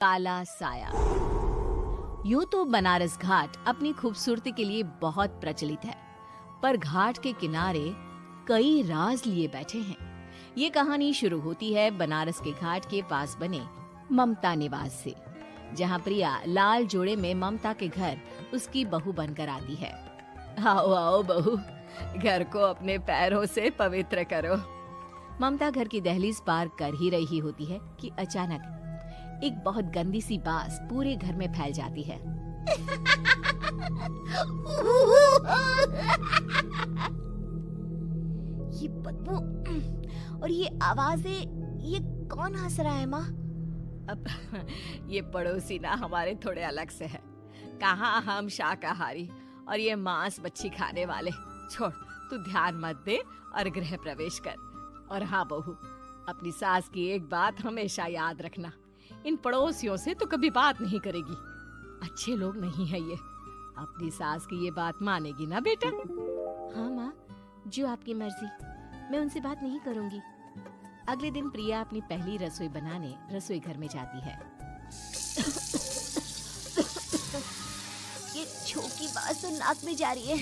काला साया। यूं तो बनारस घाट अपनी खूबसूरती के लिए बहुत प्रचलित है, पर घाट के किनारे कई राज लिए बैठे हैं। ये कहानी शुरू होती है बनारस के घाट के पास बने ममता निवास से, जहां प्रिया लाल जोड़े में ममता के घर उसकी बहू बनकर आती है। आओ आओ बहू, घर को अपने पैरों से पवित्र करो। ममता घर की दहलीज पार कर ही रही होती है कि अचानक एक बहुत गंदी सी बास पूरे घर में फैल जाती है। ये बदबू और ये आवाजें, ये कौन हंस रहा है माँ? अब ये पड़ोसी ना हमारे थोड़े अलग से है। कहाँ हम शाकाहारी और ये मांस मच्छी खाने वाले। छोड़, तू ध्यान मत दे और गृह प्रवेश कर। और हाँ बहू, अपनी सास की एक बात हमेशा याद रखना, इन पड़ोसियों से तो कभी बात नहीं करेगी। अच्छे लोग नहीं है ये। अपनी सास की ये बात मानेगी ना बेटा? हाँ माँ, जो आपकी मर्जी, मैं उनसे बात नहीं करूंगी। अगले दिन प्रिया अपनी पहली रसोई बनाने रसोई घर में जाती है। ये छोकी बात तो नाक में जा रही है।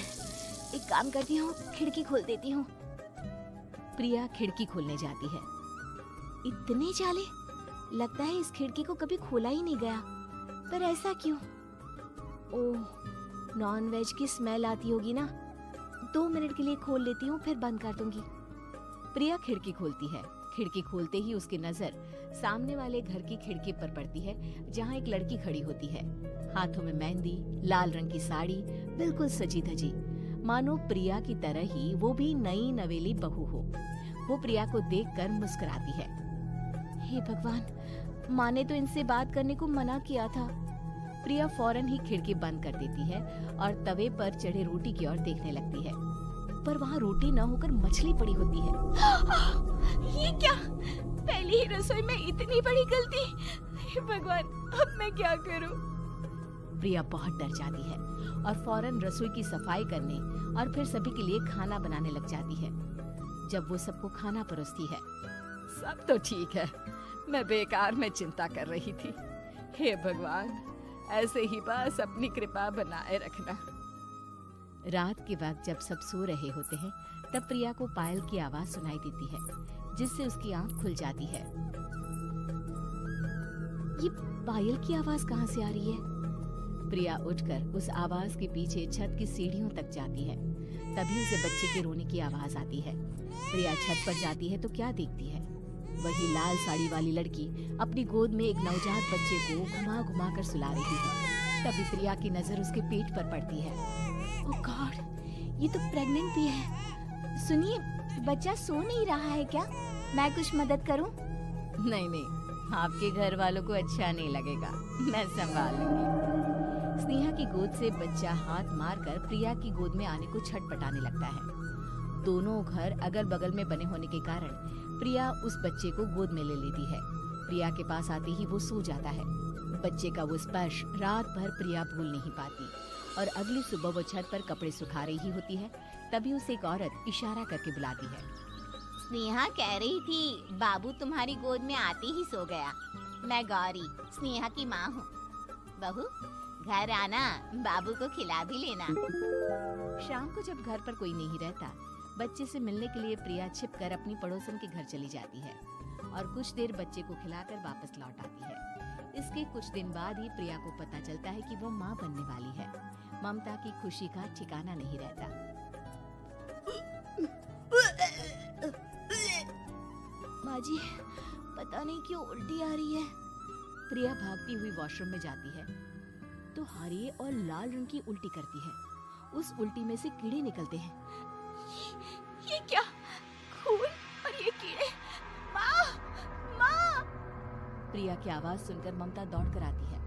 एक काम करती हूँ, खिड़की खोल देती हूँ। प्रिया खिड़की खोलने जाती है। इतने जाले, लगता है इस खिड़की को कभी खोला ही नहीं गया। पर ऐसा क्यों? ओह, नॉन वेज की स्मेल आती होगी ना। 2 मिनट के लिए खोल लेती हूँ, फिर बंद कर दूंगी। प्रिया खिड़की खोलती है। खिड़की खोलते ही उसकी नजर सामने वाले घर की खिड़की पर पड़ती है, जहाँ एक लड़की खड़ी होती है। हाथों में मेहंदी, लाल रंग की साड़ी, बिल्कुल सजी धजी, मानो प्रिया की तरह ही वो भी नई नवेली बहू हो। वो प्रिया को देखकर मुस्कुराती है। हे भगवान, माँ ने तो इनसे बात करने को मना किया था। प्रिया फौरन ही खिड़की बंद कर देती है और तवे पर चढ़े रोटी की ओर देखने लगती है, पर वहाँ रोटी न होकर मछली पड़ी होती है। ये क्या? पहली ही रसोई में इतनी बड़ी गलती। हे भगवान, अब मैं क्या करूं? प्रिया बहुत डर जाती है और फौरन रसोई की सफाई करने और फिर सभी के लिए खाना बनाने लग जाती है। जब वो सबको खाना परोसती है, सब तो ठीक है, मैं बेकार में चिंता कर रही थी। हे भगवान, ऐसे ही बस अपनी कृपा बनाए रखना। रात के वक्त जब सब सो रहे होते हैं, तब प्रिया को पायल की आवाज सुनाई देती है, जिससे उसकी आंख खुल जाती है। ये पायल की आवाज कहाँ से आ रही है? प्रिया उठकर उस आवाज के पीछे छत की सीढ़ियों तक जाती है। तभी उसे बच्चे के रोने की आवाज आती है। प्रिया छत पर जाती है तो क्या देखती है? वही लाल साड़ी वाली लड़की अपनी गोद में एक नवजात बच्चे को घुमा घुमा कर सुला रही है। तभी प्रिया की नजर उसके पेट पर पड़ती है। ओह गॉड, ये तो प्रेग्नेंट भी है। सुनिए, बच्चा सो नहीं रहा है क्या? मैं कुछ मदद करूं? नहीं नहीं, आपके घर वालों को अच्छा नहीं लगेगा, मैं संभाल लूंगी। स्नेहा की गोद से बच्चा हाथ मारकर प्रिया की गोद में आने को छटपटाने लगता है। दोनों घर अगल बगल में बने होने के कारण प्रिया उस बच्चे को गोद में ले लेती है। प्रिया के पास आते ही वो सो जाता है। बच्चे का वो स्पर्श रात भर प्रिया भूल नहीं पाती और अगली सुबह वो छत पर कपड़े सुखा रही होती है। तभी उसे एक औरत इशारा करके बुलाती है। स्नेहा कह रही थी बाबू तुम्हारी गोद में आते ही सो गया। मैं गौरी, स्नेहा की माँ हूँ। बहू, घर आना, बाबू को खिला भी लेना। शाम को जब घर पर कोई नहीं रहता, बच्चे से मिलने के लिए प्रिया छिपकर अपनी पड़ोसन के घर चली जाती है और कुछ देर बच्चे को खिलाकर वापस लौट आती है। इसके कुछ दिन बाद ही प्रिया को पता चलता है कि वो माँ बनने वाली है। ममता की खुशी का ठिकाना नहीं रहता। माँ जी, पता नहीं क्यों उल्टी आ रही है। प्रिया भागती हुई वॉशरूम में जाती है तो हरे और लाल रंग की उल्टी करती है। उस उल्टी में से कीड़े निकलते हैं। ये क्या? खून और ये कीड़े! माँ! माँ! प्रिया की आवाज सुनकर ममता दौड़ कर आती है,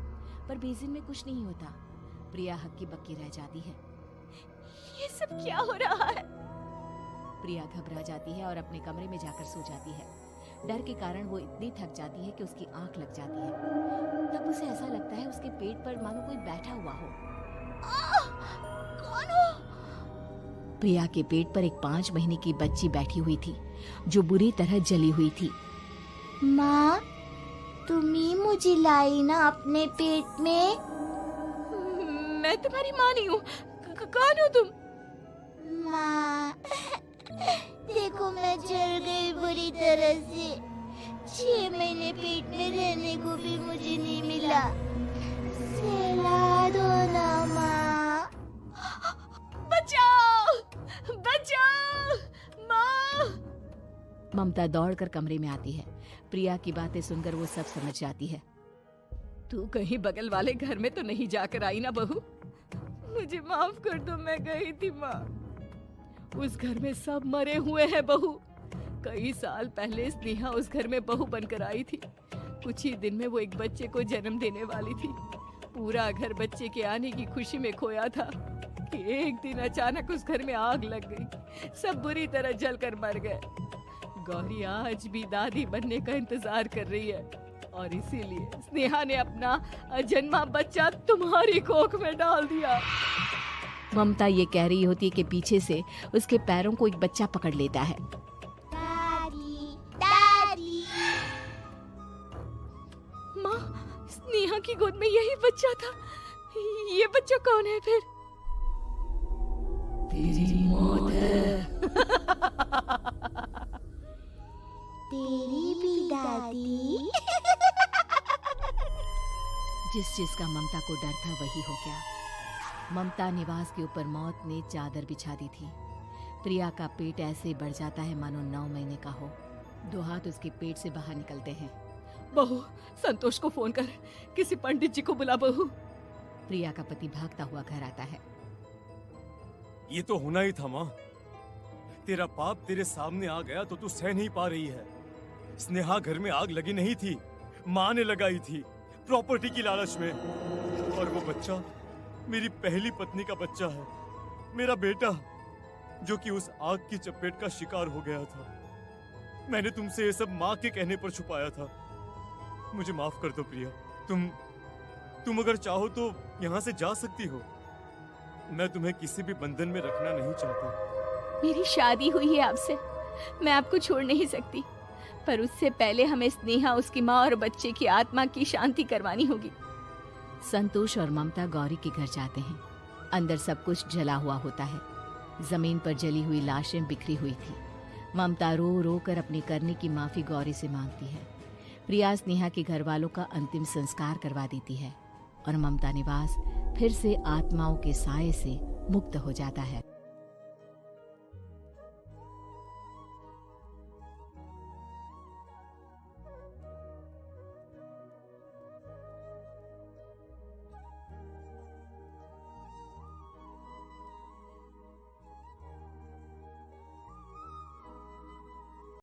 पर बेसिन में कुछ नहीं होता। प्रिया हक्की बक्की रह जाती है। ये सब क्या हो रहा है? प्रिया घबरा जाती है और अपने कमरे में जाकर सो जाती है। डर के कारण वो इतनी थक जाती है कि उसकी आंख लग जाती है। तब उसे ऐसा लगता है उसके पेट पर मानो कोई बैठा हुआ हो। कौन हो? प्रिया के पेट पर एक 5 महीने की बच्ची बैठी हुई थी, जो बुरी तरह जली हुई थी। माँ, तुम ही मुझे लाई ना अपने पेट में। मैं तुम्हारी माँ नहीं हूँ। कौन हो तुम? माँ, देखो मैं जल गई बुरी तरह से। 6 महीने पेट में रहने को भी मुझे नहीं मिला। सहला दो ना माँ। बचाओ, बचाओ, माँ। ममता दौड़कर कमरे में आती है। प्रिया की बातें सुनकर वो सब समझ जाती है। तू कहीं बगल वाले घर में तो नहीं जाकर आई ना बहू? मुझे माफ कर दो, मैं गई थी माँ। उस घर में सब मरे हुए हैं बहू। कई साल पहले स्नेहा उस घर में बहू बनकर आई थी। कुछ ही दिन में वो एक बच्चे को जन्म देने वाली थी। पूरा घर बच्चे के आने की खुशी में खोया था कि एक दिन अचानक उस घर में आग लग गई। सब बुरी तरह जलकर मर गए। गौरी आज भी दादी बनने का इंतजार कर रही है और इसीलिए स्नेहा ने अपना अजन्मा बच्चा तुम्हारी कोख में डाल दिया। ममता ये कह रही होती है कि पीछे से उसके पैरों को एक बच्चा पकड़ लेता है। दादी, दादी। माँ, स्नेहा की गोद में यही बच्चा था। ये बच्चा कौन है फिर? तेरी मौत है। तेरी भी दादी। जिस चीज का ममता को डर था वही हो गया। ममता निवास के ऊपर मौत ने चादर बिछा दी थी। प्रिया का पेट ऐसे बढ़ जाता है मानो 9 महीने का हो। 2 हाथ उसके पेट से बाहर निकलते हैं। बहू, संतोष को फोन कर, किसी पंडित जी को बुला बहू। प्रिया का पति भागता हुआ घर आता है। ये तो होना ही था माँ। तेरा पाप तेरे सामने आ गया तो तू सह नहीं पा रही है। स्नेहा घर में आग लगी नहीं थी, माँ ने लगाई थी प्रॉपर्टी की लालच में। और वो बच्चा मेरी पहली पत्नी का बच्चा है, मेरा बेटा, जो कि उस आग की चपेट का शिकार हो गया था। मैंने तुमसे ये सब माँ के कहने पर छुपाया था। मुझे माफ कर दो प्रिया। तुम अगर चाहो तो यहाँ से जा सकती हो। मैं तुम्हें किसी भी बंधन में रखना नहीं चाहता। मेरी शादी हुई है आपसे, मैं आपको छोड़ नहीं सकती, पर उससे पहले हमें स्नेहा, उसकी माँ और बच्चे की आत्मा की शांति करवानी होगी। संतोष और ममता गौरी के घर जाते हैं। अंदर सब कुछ जला हुआ होता है। जमीन पर जली हुई लाशें बिखरी हुई थी। ममता रो रो कर अपनी करने की माफी गौरी से मांगती है। प्रिया स्नेहा के घर वालों का अंतिम संस्कार करवा देती है और ममता निवास फिर से आत्माओं के साए से मुक्त हो जाता है।